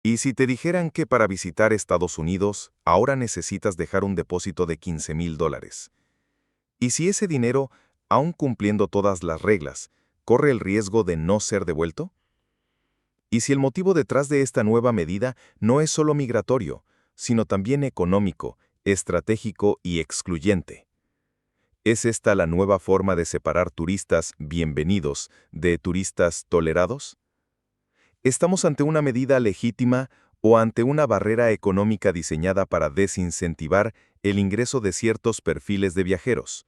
¿Y si te dijeran que para visitar Estados Unidos ahora necesitas dejar un depósito de $15,000? ¿Y si ese dinero, aun cumpliendo todas las reglas, corre el riesgo de no ser devuelto? ¿Y si el motivo detrás de esta nueva medida no es solo migratorio, sino también económico, estratégico y excluyente? ¿Es esta la nueva forma de separar turistas bienvenidos de turistas tolerados? ¿Estamos ante una medida legítima o ante una barrera económica diseñada para desincentivar el ingreso de ciertos perfiles de viajeros?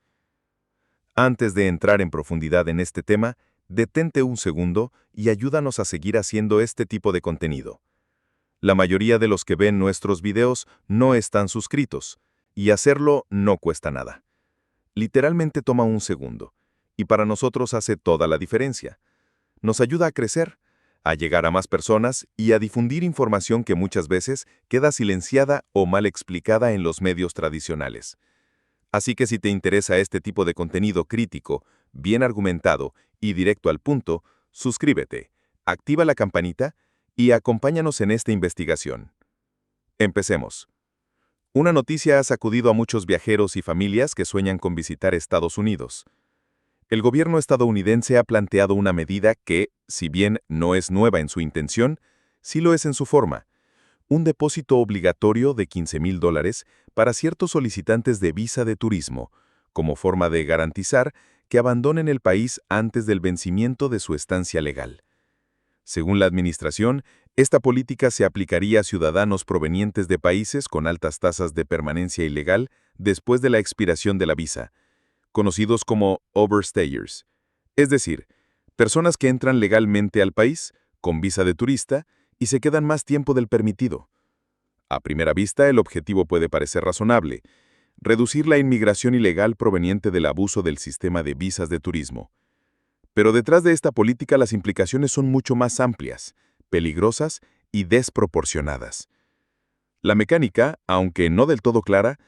Antes de entrar en profundidad en este tema, detente un segundo y ayúdanos a seguir haciendo este tipo de contenido. La mayoría de los que ven nuestros videos no están suscritos, y hacerlo no cuesta nada. Literalmente toma un segundo, y para nosotros hace toda la diferencia. Nos ayuda a crecer, a llegar a más personas y a difundir información que muchas veces queda silenciada o mal explicada en los medios tradicionales. Así que si te interesa este tipo de contenido crítico, bien argumentado y directo al punto, suscríbete, activa la campanita y acompáñanos en esta investigación. Empecemos. Una noticia ha sacudido a muchos viajeros y familias que sueñan con visitar Estados Unidos. El gobierno estadounidense ha planteado una medida que, si bien no es nueva en su intención, sí lo es en su forma: un depósito obligatorio de $15,000 para ciertos solicitantes de visa de turismo, como forma de garantizar que abandonen el país antes del vencimiento de su estancia legal. Según la administración, esta política se aplicaría a ciudadanos provenientes de países con altas tasas de permanencia ilegal después de la expiración de la visa, conocidos como overstayers, es decir, personas que entran legalmente al país con visa de turista y se quedan más tiempo del permitido. A primera vista, el objetivo puede parecer razonable: reducir la inmigración ilegal proveniente del abuso del sistema de visas de turismo. Pero detrás de esta política las implicaciones son mucho más amplias, peligrosas y desproporcionadas. La mecánica, aunque no del todo clara,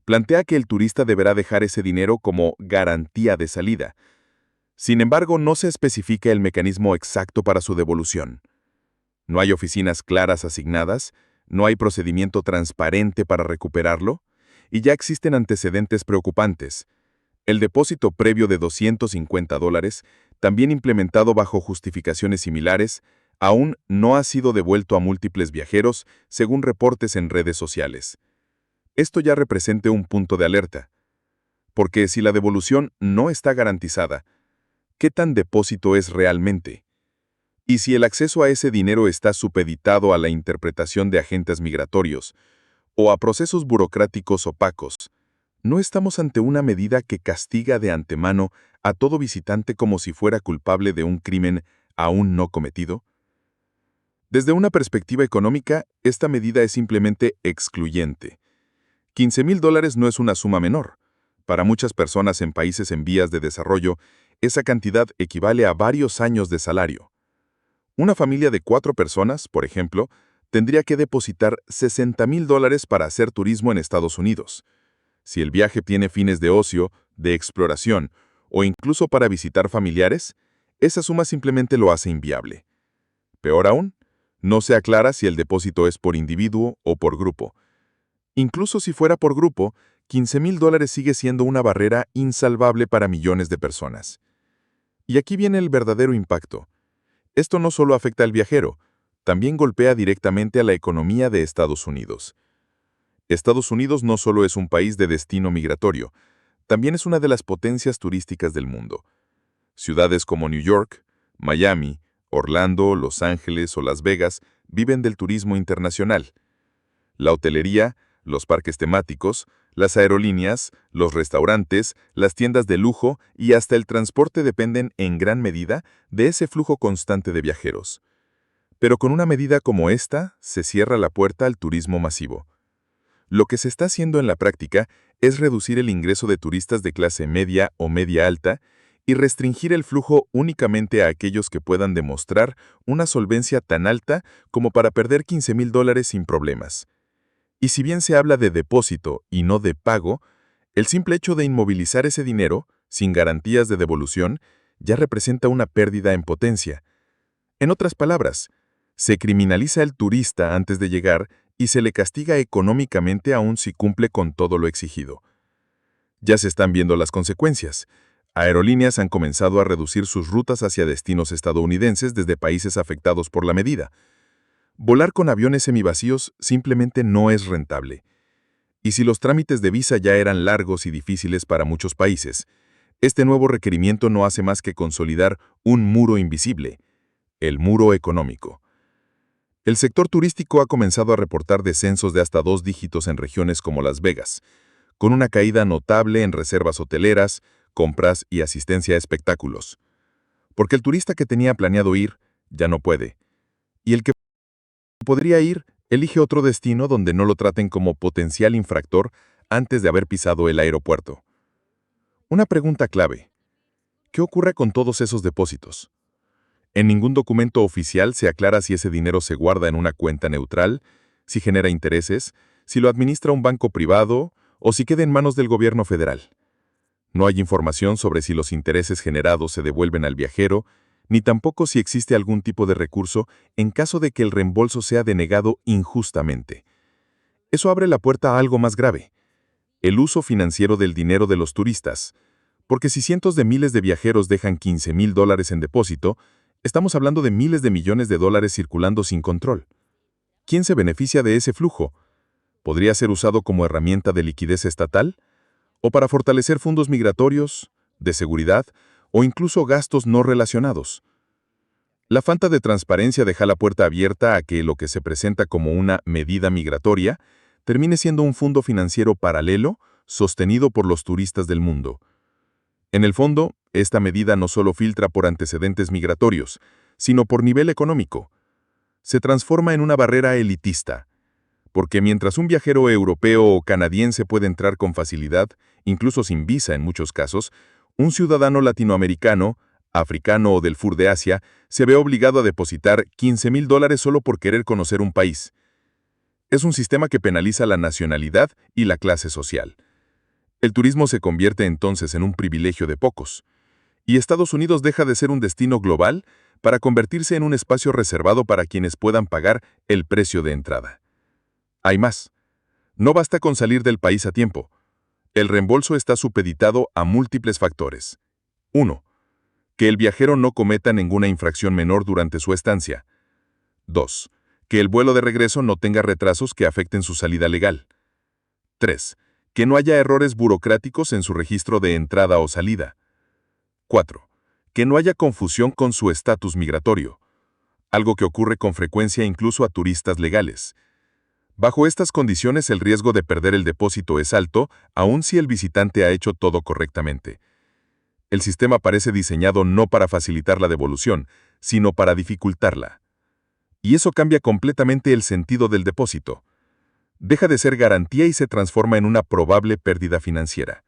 plantea que el turista deberá dejar ese dinero como garantía de salida. Sin embargo, no se especifica el mecanismo exacto para su devolución. No hay oficinas claras asignadas, no hay procedimiento transparente para recuperarlo, y ya existen antecedentes preocupantes. El depósito previo de $250, también implementado bajo justificaciones similares, aún no ha sido devuelto a múltiples viajeros, según reportes en redes sociales. Esto ya representa un punto de alerta, porque si la devolución no está garantizada, ¿qué tan depósito es realmente? Y si el acceso a ese dinero está supeditado a la interpretación de agentes migratorios o a procesos burocráticos opacos, ¿no estamos ante una medida que castiga de antemano a todo visitante como si fuera culpable de un crimen aún no cometido? Desde una perspectiva económica, esta medida es simplemente excluyente. $15,000 no es una suma menor. Para muchas personas en países en vías de desarrollo, esa cantidad equivale a varios años de salario. Una familia de 4 personas, por ejemplo, tendría que depositar $60,000 para hacer turismo en Estados Unidos. Si el viaje tiene fines de ocio, de exploración o incluso para visitar familiares, esa suma simplemente lo hace inviable. Peor aún, no se aclara si el depósito es por individuo o por grupo. Incluso si fuera por grupo, $15,000 sigue siendo una barrera insalvable para millones de personas. Y aquí viene el verdadero impacto. Esto no solo afecta al viajero, también golpea directamente a la economía de Estados Unidos. Estados Unidos no solo es un país de destino migratorio, también es una de las potencias turísticas del mundo. Ciudades como New York, Miami, Orlando, Los Ángeles o Las Vegas viven del turismo internacional. La hotelería, los parques temáticos, las aerolíneas, los restaurantes, las tiendas de lujo y hasta el transporte dependen en gran medida de ese flujo constante de viajeros. Pero con una medida como esta, se cierra la puerta al turismo masivo. Lo que se está haciendo en la práctica es reducir el ingreso de turistas de clase media o media alta y restringir el flujo únicamente a aquellos que puedan demostrar una solvencia tan alta como para perder $15,000 sin problemas. Y si bien se habla de depósito y no de pago, el simple hecho de inmovilizar ese dinero, sin garantías de devolución, ya representa una pérdida en potencia. En otras palabras, Se criminaliza al turista antes de llegar y se le castiga económicamente aún si cumple con todo lo exigido. Ya se están viendo las consecuencias. Aerolíneas han comenzado a reducir sus rutas hacia destinos estadounidenses desde países afectados por la medida. Volar con aviones semivacíos simplemente no es rentable. Y si los trámites de visa ya eran largos y difíciles para muchos países, este nuevo requerimiento no hace más que consolidar un muro invisible, el muro económico. El sector turístico ha comenzado a reportar descensos de hasta 2 dígitos en regiones como Las Vegas, con una caída notable en reservas hoteleras, compras y asistencia a espectáculos. Porque el turista que tenía planeado ir, ya no puede. Y el que podría ir, elige otro destino donde no lo traten como potencial infractor antes de haber pisado el aeropuerto. Una pregunta clave. ¿Qué ocurre con todos esos depósitos? En ningún documento oficial se aclara si ese dinero se guarda en una cuenta neutral, si genera intereses, si lo administra un banco privado o si queda en manos del gobierno federal. No hay información sobre si los intereses generados se devuelven al viajero, ni tampoco si existe algún tipo de recurso en caso de que el reembolso sea denegado injustamente. Eso abre la puerta a algo más grave: el uso financiero del dinero de los turistas. Porque si cientos de miles de viajeros dejan $15,000 en depósito, estamos hablando de miles de millones de dólares circulando sin control. ¿Quién se beneficia de ese flujo? ¿Podría ser usado como herramienta de liquidez estatal? ¿O para fortalecer fondos migratorios, de seguridad o incluso gastos no relacionados? La falta de transparencia deja la puerta abierta a que lo que se presenta como una medida migratoria termine siendo un fondo financiero paralelo sostenido por los turistas del mundo. En el fondo, esta medida no solo filtra por antecedentes migratorios, sino por nivel económico. Se transforma en una barrera elitista, porque mientras un viajero europeo o canadiense puede entrar con facilidad, incluso sin visa en muchos casos, un ciudadano latinoamericano, africano o del sur de Asia se ve obligado a depositar $15,000 solo por querer conocer un país. Es un sistema que penaliza la nacionalidad y la clase social. El turismo se convierte entonces en un privilegio de pocos, y Estados Unidos deja de ser un destino global para convertirse en un espacio reservado para quienes puedan pagar el precio de entrada. Hay más. No basta con salir del país a tiempo. El reembolso está supeditado a múltiples factores. 1. Que el viajero no cometa ninguna infracción menor durante su estancia. 2. Que el vuelo de regreso no tenga retrasos que afecten su salida legal. 3. Que no haya errores burocráticos en su registro de entrada o salida. 4. Que no haya confusión con su estatus migratorio, algo que ocurre con frecuencia incluso a turistas legales. Bajo estas condiciones, el riesgo de perder el depósito es alto, aun si el visitante ha hecho todo correctamente. El sistema parece diseñado no para facilitar la devolución, sino para dificultarla. Y eso cambia completamente el sentido del depósito. Deja de ser garantía y se transforma en una probable pérdida financiera.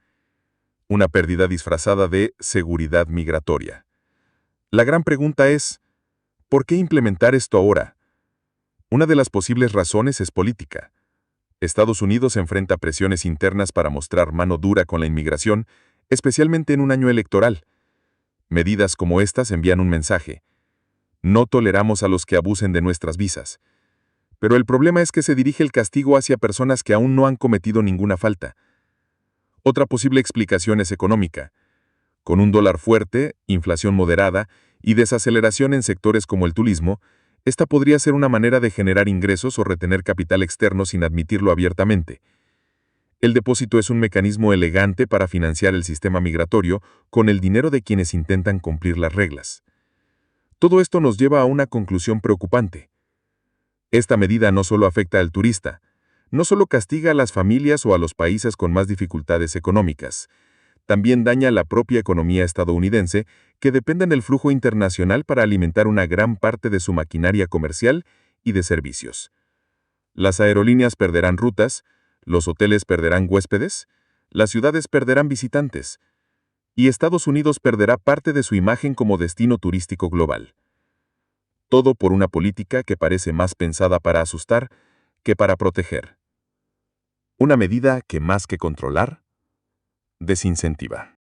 Una pérdida disfrazada de seguridad migratoria. La gran pregunta es, ¿por qué implementar esto ahora? Una de las posibles razones es política. Estados Unidos enfrenta presiones internas para mostrar mano dura con la inmigración, especialmente en un año electoral. Medidas como estas envían un mensaje: no toleramos a los que abusen de nuestras visas. Pero el problema es que se dirige el castigo hacia personas que aún no han cometido ninguna falta. Otra posible explicación es económica. Con un dólar fuerte, inflación moderada y desaceleración en sectores como el turismo, esta podría ser una manera de generar ingresos o retener capital externo sin admitirlo abiertamente. El depósito es un mecanismo elegante para financiar el sistema migratorio con el dinero de quienes intentan cumplir las reglas. Todo esto nos lleva a una conclusión preocupante. Esta medida no solo afecta al turista, no solo castiga a las familias o a los países con más dificultades económicas, también daña la propia economía estadounidense, que depende del flujo internacional para alimentar una gran parte de su maquinaria comercial y de servicios. Las aerolíneas perderán rutas, los hoteles perderán huéspedes, las ciudades perderán visitantes, y Estados Unidos perderá parte de su imagen como destino turístico global. Todo por una política que parece más pensada para asustar que para proteger. Una medida que, más que controlar, desincentiva.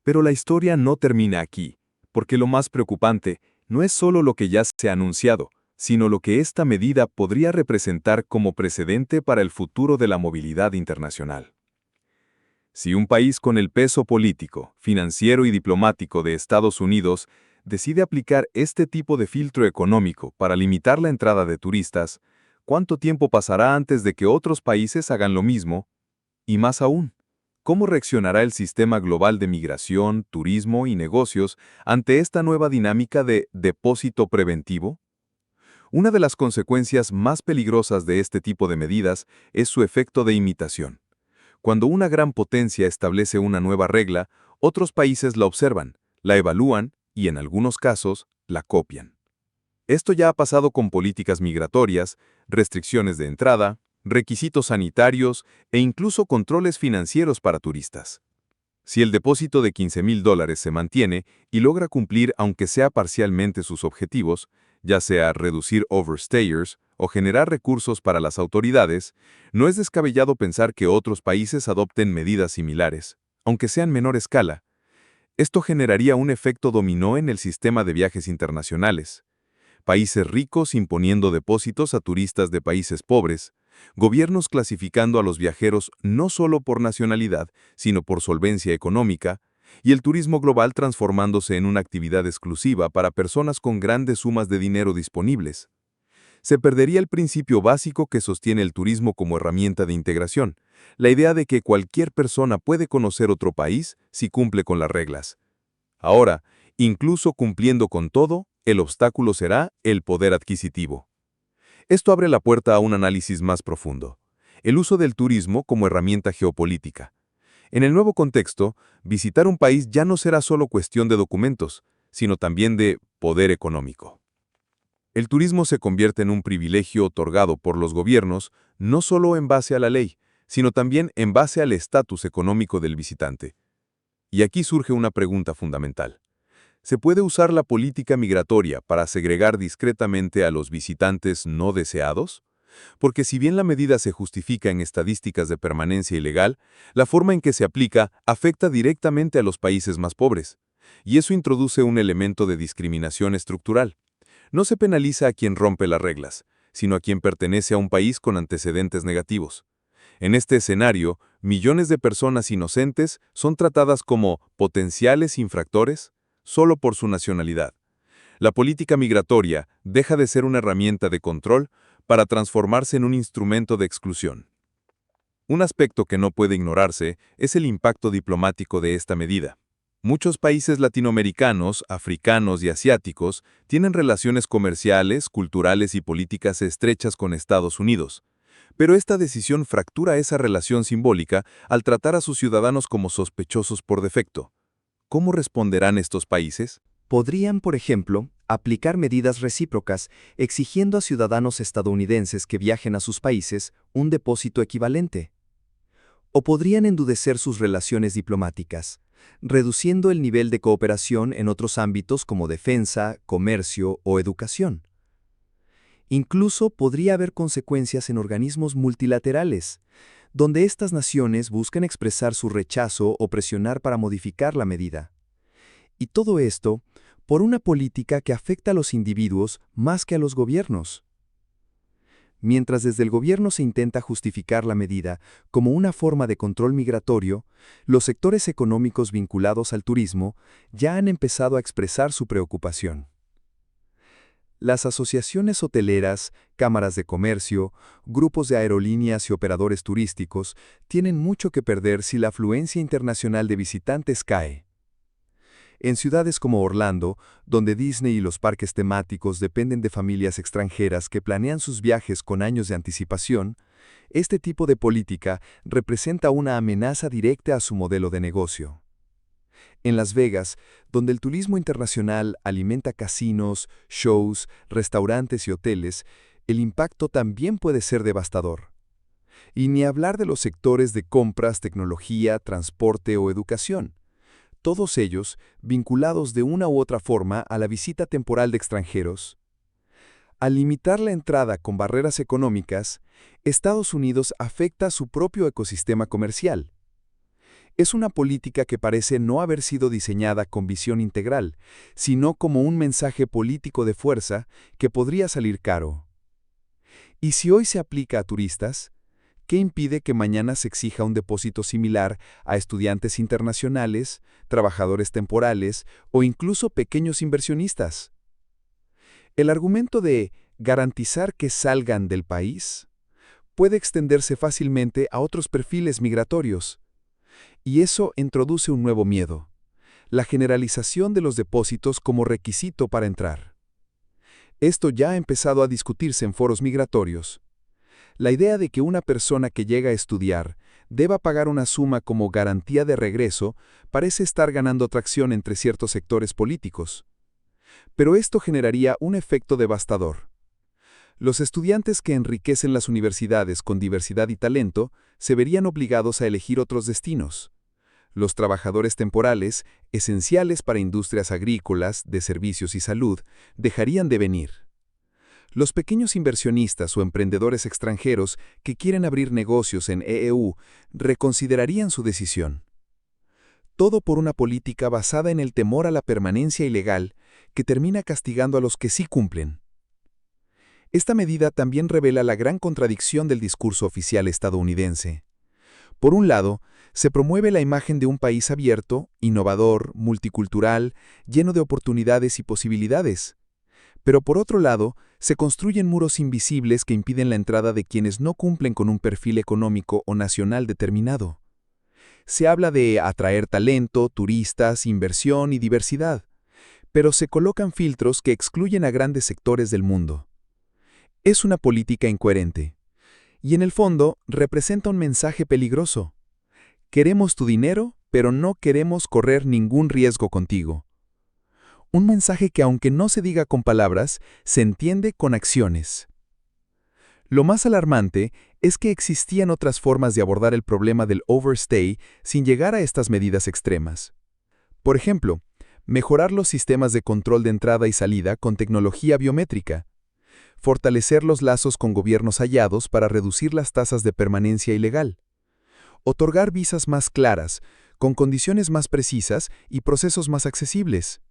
Pero la historia no termina aquí, porque lo más preocupante no es solo lo que ya se ha anunciado, sino lo que esta medida podría representar como precedente para el futuro de la movilidad internacional. Si un país con el peso político, financiero y diplomático de Estados Unidos decide aplicar este tipo de filtro económico para limitar la entrada de turistas, ¿cuánto tiempo pasará antes de que otros países hagan lo mismo? Y más aún, ¿cómo reaccionará el sistema global de migración, turismo y negocios ante esta nueva dinámica de depósito preventivo? Una de las consecuencias más peligrosas de este tipo de medidas es su efecto de imitación. Cuando una gran potencia establece una nueva regla, otros países la observan, la evalúan y, en algunos casos, la copian. Esto ya ha pasado con políticas migratorias, restricciones de entrada, requisitos sanitarios e incluso controles financieros para turistas. Si el depósito de $15,000 se mantiene y logra cumplir aunque sea parcialmente sus objetivos, ya sea reducir overstayers o generar recursos para las autoridades, no es descabellado pensar que otros países adopten medidas similares, aunque sea en menor escala. Esto generaría un efecto dominó en el sistema de viajes internacionales. Países ricos imponiendo depósitos a turistas de países pobres, gobiernos clasificando a los viajeros no solo por nacionalidad, sino por solvencia económica, y el turismo global transformándose en una actividad exclusiva para personas con grandes sumas de dinero disponibles. Se perdería el principio básico que sostiene el turismo como herramienta de integración, la idea de que cualquier persona puede conocer otro país si cumple con las reglas. Ahora, incluso cumpliendo con todo, el obstáculo será el poder adquisitivo. Esto abre la puerta a un análisis más profundo. El uso del turismo como herramienta geopolítica. En el nuevo contexto, visitar un país ya no será solo cuestión de documentos, sino también de poder económico. El turismo se convierte en un privilegio otorgado por los gobiernos no solo en base a la ley, sino también en base al estatus económico del visitante. Y aquí surge una pregunta fundamental. ¿Se puede usar la política migratoria para segregar discretamente a los visitantes no deseados? Porque si bien la medida se justifica en estadísticas de permanencia ilegal, la forma en que se aplica afecta directamente a los países más pobres. Y eso introduce un elemento de discriminación estructural. No se penaliza a quien rompe las reglas, sino a quien pertenece a un país con antecedentes negativos. En este escenario, millones de personas inocentes son tratadas como potenciales infractores solo por su nacionalidad. La política migratoria deja de ser una herramienta de control para transformarse en un instrumento de exclusión. Un aspecto que no puede ignorarse es el impacto diplomático de esta medida. Muchos países latinoamericanos, africanos y asiáticos tienen relaciones comerciales, culturales y políticas estrechas con Estados Unidos. Pero esta decisión fractura esa relación simbólica al tratar a sus ciudadanos como sospechosos por defecto. ¿Cómo responderán estos países? Podrían, por ejemplo, aplicar medidas recíprocas exigiendo a ciudadanos estadounidenses que viajen a sus países un depósito equivalente. O podrían endurecer sus relaciones diplomáticas, reduciendo el nivel de cooperación en otros ámbitos como defensa, comercio o educación. Incluso podría haber consecuencias en organismos multilaterales, donde estas naciones buscan expresar su rechazo o presionar para modificar la medida. Y todo esto por una política que afecta a los individuos más que a los gobiernos. Mientras desde el gobierno se intenta justificar la medida como una forma de control migratorio, los sectores económicos vinculados al turismo ya han empezado a expresar su preocupación. Las asociaciones hoteleras, cámaras de comercio, grupos de aerolíneas y operadores turísticos tienen mucho que perder si la afluencia internacional de visitantes cae. En ciudades como Orlando, donde Disney y los parques temáticos dependen de familias extranjeras que planean sus viajes con años de anticipación, este tipo de política representa una amenaza directa a su modelo de negocio. En Las Vegas, donde el turismo internacional alimenta casinos, shows, restaurantes y hoteles, el impacto también puede ser devastador. Y ni hablar de los sectores de compras, tecnología, transporte o educación. Todos ellos vinculados de una u otra forma a la visita temporal de extranjeros. Al limitar la entrada con barreras económicas, Estados Unidos afecta a su propio ecosistema comercial. Es una política que parece no haber sido diseñada con visión integral, sino como un mensaje político de fuerza que podría salir caro. ¿Y si hoy se aplica a turistas? ¿Qué impide que mañana se exija un depósito similar a estudiantes internacionales, trabajadores temporales o incluso pequeños inversionistas? El argumento de garantizar que salgan del país puede extenderse fácilmente a otros perfiles migratorios. Y eso introduce un nuevo miedo: la generalización de los depósitos como requisito para entrar. Esto ya ha empezado a discutirse en foros migratorios. La idea de que una persona que llega a estudiar deba pagar una suma como garantía de regreso parece estar ganando tracción entre ciertos sectores políticos. Pero esto generaría un efecto devastador. Los estudiantes que enriquecen las universidades con diversidad y talento se verían obligados a elegir otros destinos. Los trabajadores temporales, esenciales para industrias agrícolas, de servicios y salud, dejarían de venir. Los pequeños inversionistas o emprendedores extranjeros que quieren abrir negocios en EU reconsiderarían su decisión. Todo por una política basada en el temor a la permanencia ilegal que termina castigando a los que sí cumplen. Esta medida también revela la gran contradicción del discurso oficial estadounidense. Por un lado, se promueve la imagen de un país abierto, innovador, multicultural, lleno de oportunidades y posibilidades. Pero por otro lado, se construyen muros invisibles que impiden la entrada de quienes no cumplen con un perfil económico o nacional determinado. Se habla de atraer talento, turistas, inversión y diversidad, pero se colocan filtros que excluyen a grandes sectores del mundo. Es una política incoherente, y en el fondo representa un mensaje peligroso. Queremos tu dinero, pero no queremos correr ningún riesgo contigo. Un mensaje que, aunque no se diga con palabras, se entiende con acciones. Lo más alarmante es que existían otras formas de abordar el problema del overstay sin llegar a estas medidas extremas. Por ejemplo, mejorar los sistemas de control de entrada y salida con tecnología biométrica. Fortalecer los lazos con gobiernos aliados para reducir las tasas de permanencia ilegal. Otorgar visas más claras, con condiciones más precisas y procesos más accesibles.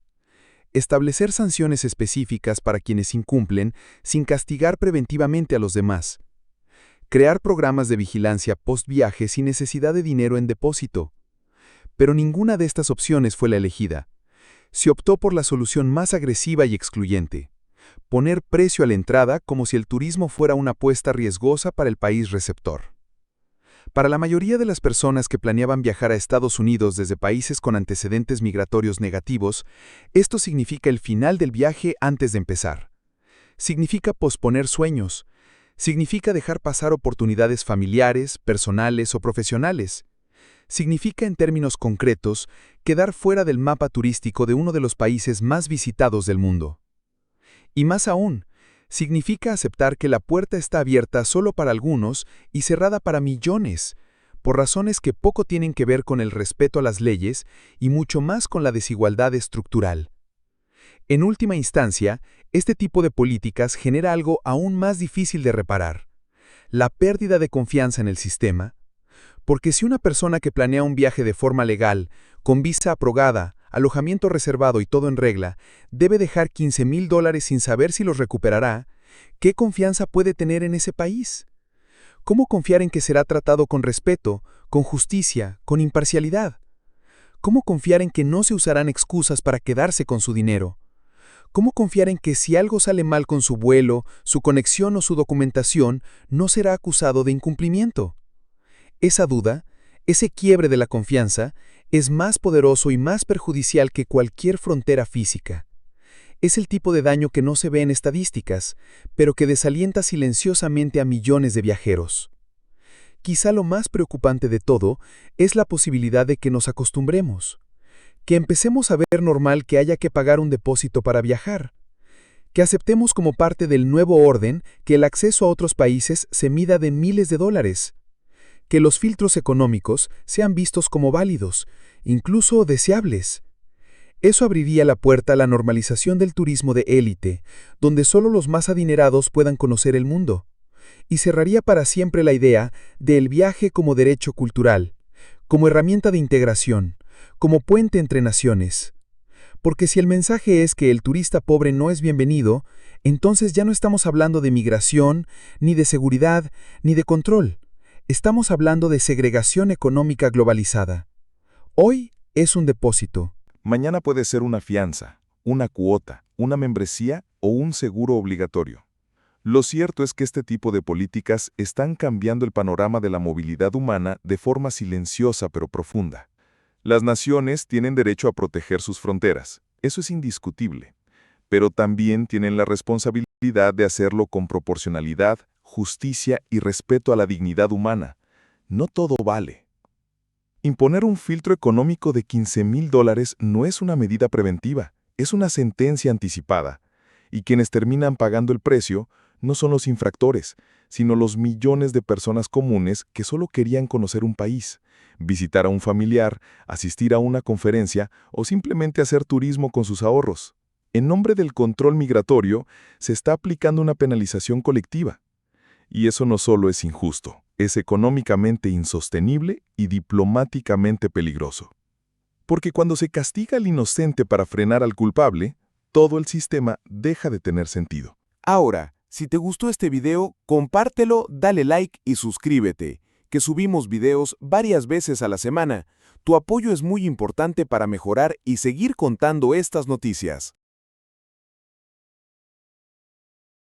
Establecer sanciones específicas para quienes incumplen sin castigar preventivamente a los demás. Crear programas de vigilancia post-viaje sin necesidad de dinero en depósito. Pero ninguna de estas opciones fue la elegida. Se optó por la solución más agresiva y excluyente: poner precio a la entrada como si el turismo fuera una apuesta riesgosa para el país receptor. Para la mayoría de las personas que planeaban viajar a Estados Unidos desde países con antecedentes migratorios negativos, esto significa el final del viaje antes de empezar. Significa posponer sueños. Significa dejar pasar oportunidades familiares, personales o profesionales. Significa, en términos concretos, quedar fuera del mapa turístico de uno de los países más visitados del mundo. Y más aún, significa aceptar que la puerta está abierta solo para algunos y cerrada para millones, por razones que poco tienen que ver con el respeto a las leyes y mucho más con la desigualdad estructural. En última instancia, este tipo de políticas genera algo aún más difícil de reparar: la pérdida de confianza en el sistema. Porque si una persona que planea un viaje de forma legal, con visa aprobada, alojamiento reservado y todo en regla, debe dejar $15,000 sin saber si los recuperará, ¿qué confianza puede tener en ese país? ¿Cómo confiar en que será tratado con respeto, con justicia, con imparcialidad? ¿Cómo confiar en que no se usarán excusas para quedarse con su dinero? ¿Cómo confiar en que si algo sale mal con su vuelo, su conexión o su documentación, no será acusado de incumplimiento? Esa duda, ese quiebre de la confianza, es más poderoso y más perjudicial que cualquier frontera física. Es el tipo de daño que no se ve en estadísticas, pero que desalienta silenciosamente a millones de viajeros. Quizá lo más preocupante de todo es la posibilidad de que nos acostumbremos, que empecemos a ver normal que haya que pagar un depósito para viajar, que aceptemos como parte del nuevo orden que el acceso a otros países se mida de miles de dólares, que los filtros económicos sean vistos como válidos, incluso deseables. Eso abriría la puerta a la normalización del turismo de élite, donde solo los más adinerados puedan conocer el mundo, y cerraría para siempre la idea del viaje como derecho cultural, como herramienta de integración, como puente entre naciones. Porque si el mensaje es que el turista pobre no es bienvenido, entonces ya no estamos hablando de migración, ni de seguridad, ni de control. Estamos hablando de segregación económica globalizada. Hoy es un depósito. Mañana puede ser una fianza, una cuota, una membresía o un seguro obligatorio. Lo cierto es que este tipo de políticas están cambiando el panorama de la movilidad humana de forma silenciosa pero profunda. Las naciones tienen derecho a proteger sus fronteras, eso es indiscutible, pero también tienen la responsabilidad de hacerlo con proporcionalidad, justicia y respeto a la dignidad humana. No todo vale. Imponer un filtro económico de $15,000 no es una medida preventiva, es una sentencia anticipada, y quienes terminan pagando el precio no son los infractores, sino los millones de personas comunes que solo querían conocer un país, visitar a un familiar, asistir a una conferencia o simplemente hacer turismo con sus ahorros. En nombre del control migratorio, se está aplicando una penalización colectiva. Y eso no solo es injusto, es económicamente insostenible y diplomáticamente peligroso. Porque cuando se castiga al inocente para frenar al culpable, todo el sistema deja de tener sentido. Ahora, si te gustó este video, compártelo, dale like y suscríbete, que subimos videos varias veces a la semana. Tu apoyo es muy importante para mejorar y seguir contando estas noticias.